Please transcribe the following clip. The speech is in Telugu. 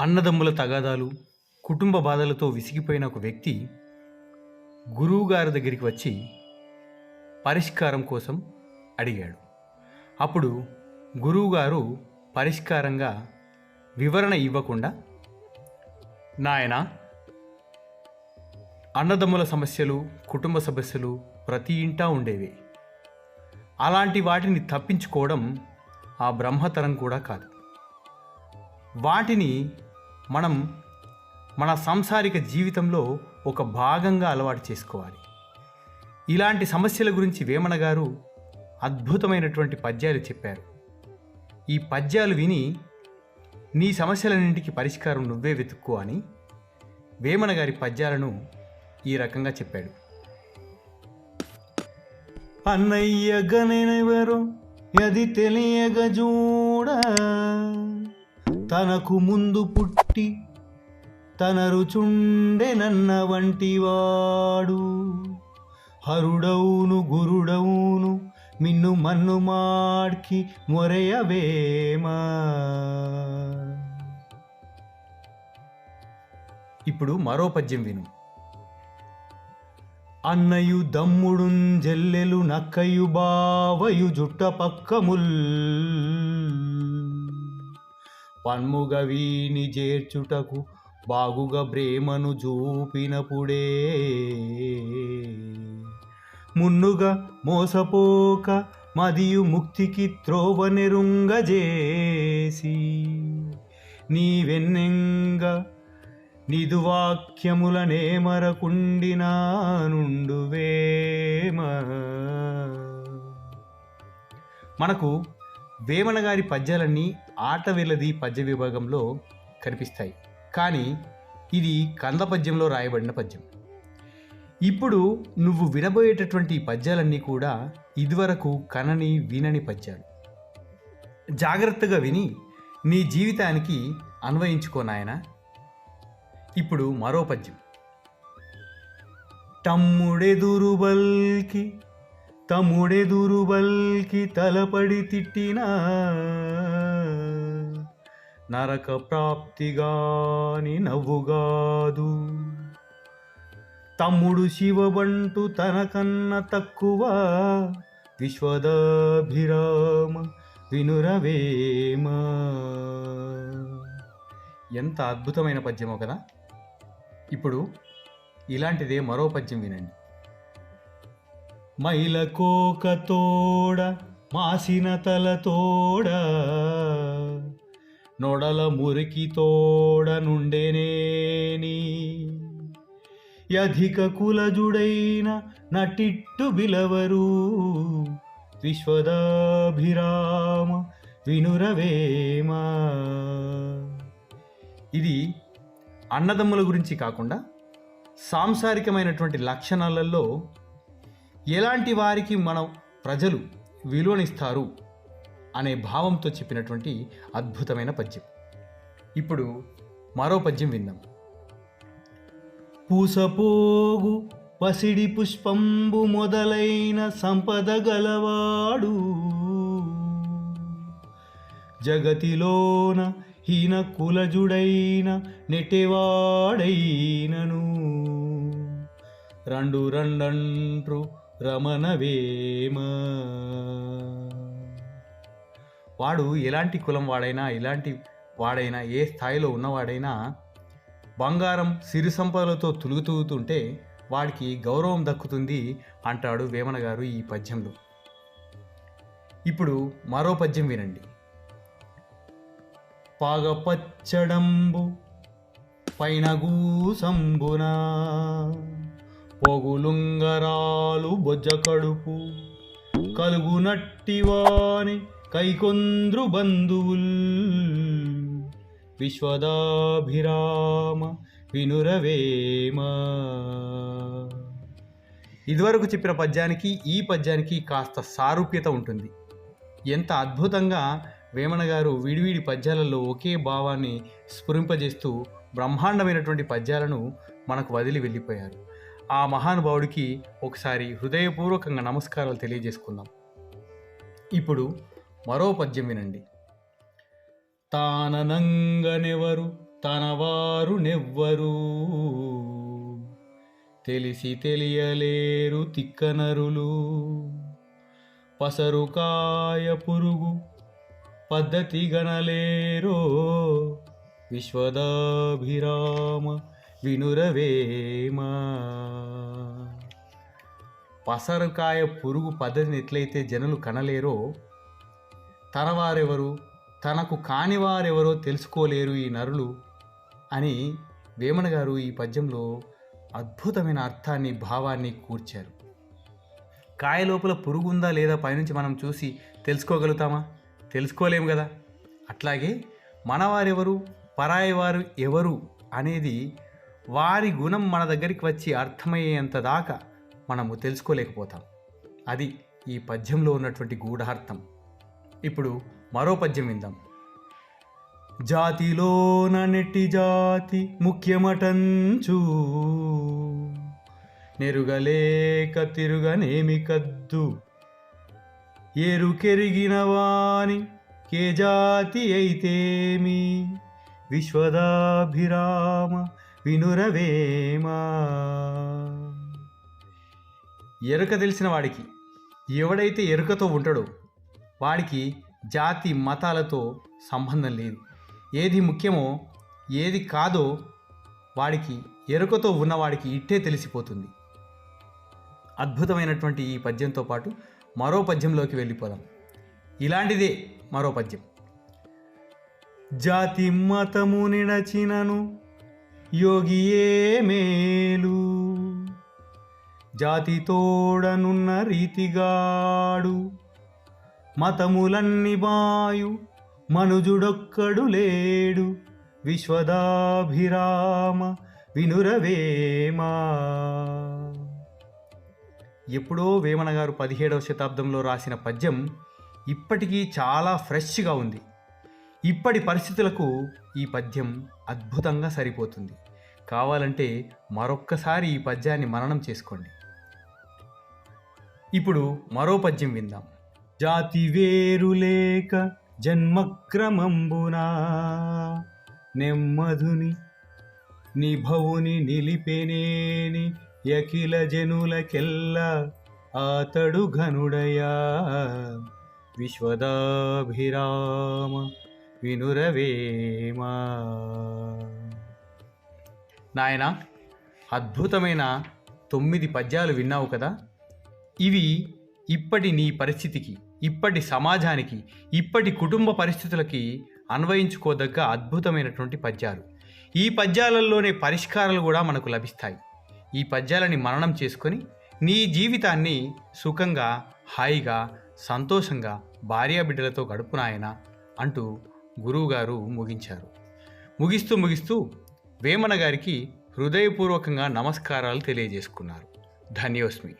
అన్నదమ్ముల తగాదాలు, కుటుంబ బాధలతో విసిగిపోయిన ఒక వ్యక్తి గురువుగారి దగ్గరికి వచ్చి పరిష్కారం కోసం అడిగాడు. అప్పుడు గురువుగారు పరిష్కారంగా వివరణ ఇవ్వకుండా, నాయనా, అన్నదమ్ముల సమస్యలు, కుటుంబ సమస్యలు ప్రతి ఇంటా ఉండేవి. అలాంటి వాటిని తప్పించుకోవడం ఆ బ్రహ్మతరం కూడా కాదు. వాటిని మనం మన సాంసారిక జీవితంలో ఒక భాగంగా అలవాటు చేసుకోవాలి. ఇలాంటి సమస్యల గురించి వేమన గారు అద్భుతమైనటువంటి పద్యాలు చెప్పారు. ఈ పద్యాలు విని నీ సమస్యలన్నింటికి పరిష్కారం నువ్వే వెతుక్కో అని వేమన గారి పద్యాలను ఈ రకంగా చెప్పాడు. అన్నయ్య గనెవరో యది తెలియగ జూడ, తనకు ముందు పుట్టి తనరుచుండెనన్న వంటివాడు, హరుడవును గురుడవును మిన్ను మన్ను మాడ్కి మొరయవేమా. ఇప్పుడు మరో పద్యం విను. అన్నయు దమ్ముడున్ జెల్లెలు నక్కయు బావయు జుట్ట పక్కముల్, పన్ముగ వీని చేర్చుటకు బాగుగా ప్రేమను చూపినప్పుడే, మున్నుగా మోసపోక మదియు ముక్తికి త్రోవనెరుంగజేసి, నీవెన్నెంగా నిదు వాక్యములనే మరకుండినా నుండువేమ. మనకు వేమన గారి పద్యాలన్నీ ఆటవిలది పద్య విభాగంలో కనిపిస్తాయి, కానీ ఇది కంద పద్యంలో రాయబడిన పద్యం. ఇప్పుడు నువ్వు వినబోయేటటువంటి పద్యాలన్నీ కూడా ఇదివరకు కనని వినని పద్యాలు. జాగ్రత్తగా విని నీ జీవితానికి అన్వయించుకో నాయనా. ఇప్పుడు మరో పద్యం. తమ్ముడెదురు బల్కి తలపడి తిట్టినా, నరక ప్రాప్తిగాని నవ్వుగాదు, తమ్ముడు శివబంటు తనకన్న తక్కువ, విశ్వదాభిరామ వినురవేమ. ఎంత అద్భుతమైన పద్యమో కదా. ఇప్పుడు ఇలాంటిదే మరో పద్యం వినండి. మైలకోకతోడ మాసిన తలతోడ, నొడల మురికి తోడ నుండెనేని, యధిక కులజుడైన నటిట్టు బిలవరు, విశ్వదాభిరామ వినురవేమ. ఇది అన్నదమ్ముల గురించి కాకుండా సాంసారికమైనటువంటి లక్షణాలలో ఎలాంటి వారికి మనం ప్రజలు విలువనిస్తారు అనే భావంతో చెప్పినటువంటి అద్భుతమైన పద్యం. ఇప్పుడు మరో పద్యం విందాం. పూసపోగు పసిడి పుష్పంబు మొదలైన సంపద గలవాడు, జగతిలోన హీన కులజుడైన నెటెవాడైనను, రెండంట్రు రమణవేమ. వాడు ఎలాంటి కులం వాడైనా, ఇలాంటి వాడైనా, ఏ స్థాయిలో ఉన్నవాడైనా బంగారం సిరి సంపదలతో తులుగుతూతుంటే వాడికి గౌరవం దక్కుతుంది అంటాడు వేమన గారు ఈ పద్యంలో. ఇప్పుడు మరో పద్యం వినండి. పాగపచ్చడంబు పైనగూసంబునా, పొగులుంగరాలు బొజ్జ కడుపు, కలుగునట్టివాని కైకొంద్రు బంధువుల్, విశ్వదాభిరామ వినురవేమ. ఇదివరకు చెప్పిన పద్యానికి ఈ పద్యానికి కాస్త సారూప్యత ఉంటుంది. ఎంత అద్భుతంగా వేమన గారు విడివిడి పద్యాలలో ఒకే భావాన్ని స్ఫురింపజేస్తూ బ్రహ్మాండమైనటువంటి పద్యాలను మనకు వదిలి వెళ్ళిపోయారు. ఆ మహానుభావుడికి ఒకసారి హృదయపూర్వకంగా నమస్కారాలు తెలియజేసుకుందాం. ఇప్పుడు మరో పద్యం వినండి. తాననంగనెవరు తనవారు నెవ్వరు తెలిసి తెలియలేరు తిక్కనరులు పసరుకాయ పురుగు పద్ధతి గణలేరో విశ్వదాభిరామ వినురవేమా. పసరుకాయ పురుగు పద్ధతిని ఎట్లయితే జనులు కనలేరో తనవారెవరు తనకు కానివారెవరో తెలుసుకోలేరు ఈ నరులు అని వేమన గారు ఈ పద్యంలో అద్భుతమైన అర్థాన్ని భావాన్ని కూర్చారు. కాయ లోపల పురుగు ఉందా లేదా పైనుంచి మనం చూసి తెలుసుకోగలుగుతామా? తెలుసుకోలేము కదా. అట్లాగే మనవారెవరు పరాయి వారు ఎవరు అనేది వారి గుణం మన దగ్గరికి వచ్చి అర్థమయ్యేంత దాకా మనము తెలుసుకోలేకపోతాం. అది ఈ పద్యంలో ఉన్నటువంటి గూఢార్థం. ఇప్పుడు మరో పద్యం విందాం. జాతిలోన నెట్టి జాతి ముఖ్యమటంచు నెరుగలేక తిరుగనేమి కద్దు ఎరుకెరిగిన వాని కే జాతి అయితేమి విశ్వదాభిరామ వినురవేమా. ఎరుక తెలిసిన వాడికి, ఎవడైతే ఎరుకతో ఉంటాడో వాడికి జాతి మతాలతో సంబంధం లేదు. ఏది ముఖ్యమో ఏది కాదో వాడికి ఎరుకతో ఉన్నవాడికి ఇట్టే తెలిసిపోతుంది. అద్భుతమైనటువంటి ఈ పద్యంతో పాటు మరో పద్యంలోకి వెళ్ళిపోదాం. ఇలాంటిదే మరో పద్యం. జాతి మతము నిడచినను యోగియే మేలు జాతి తోడనున్న రీతిగాడు మతములన్ని బాయు మనుజుడొక్కడు లేడు విశ్వదాభిరామ వినురవేమా. ఎప్పుడో వేమన గారు 17వ శతాబ్దంలో రాసిన పద్యం ఇప్పటికీ చాలా ఫ్రెష్గా ఉంది. ఇప్పటి పరిస్థితులకు ఈ పద్యం అద్భుతంగా సరిపోతుంది. కావాలంటే మరొక్కసారి ఈ పద్యాన్ని మననం చేసుకోండి. ఇప్పుడు మరో పద్యం విందాం. జాతి వేరు లేక జన్మక్రమంబునా నెమ్మధుని నిభవుని నిలిపెనేని యఖిల జనులకెల్ల ఆతడు ఘనుడయా విశ్వదాభిరామ వినురవేమా. నాయనా, అద్భుతమైన 9 పద్యాలు విన్నావు కదా. ఇవి ఇప్పటి నీ పరిస్థితికి, ఇప్పటి సమాజానికి, ఇప్పటి కుటుంబ పరిస్థితులకి అన్వయించుకోదగ్గ అద్భుతమైనటువంటి పద్యాలు. ఈ పద్యాలలోనే పరిష్కారాలు కూడా మనకు లభిస్తాయి. ఈ పద్యాలని మననం చేసుకొని నీ జీవితాన్ని సుఖంగా, హాయిగా, సంతోషంగా భార్యాబిడ్డలతో గడుపు నాయనా అంటూ గురువుగారు ముగించారు. ముగిస్తూ వేమన గారికి హృదయపూర్వకంగా నమస్కారాలు తెలియజేసుకున్నారు. ధన్యోస్మి.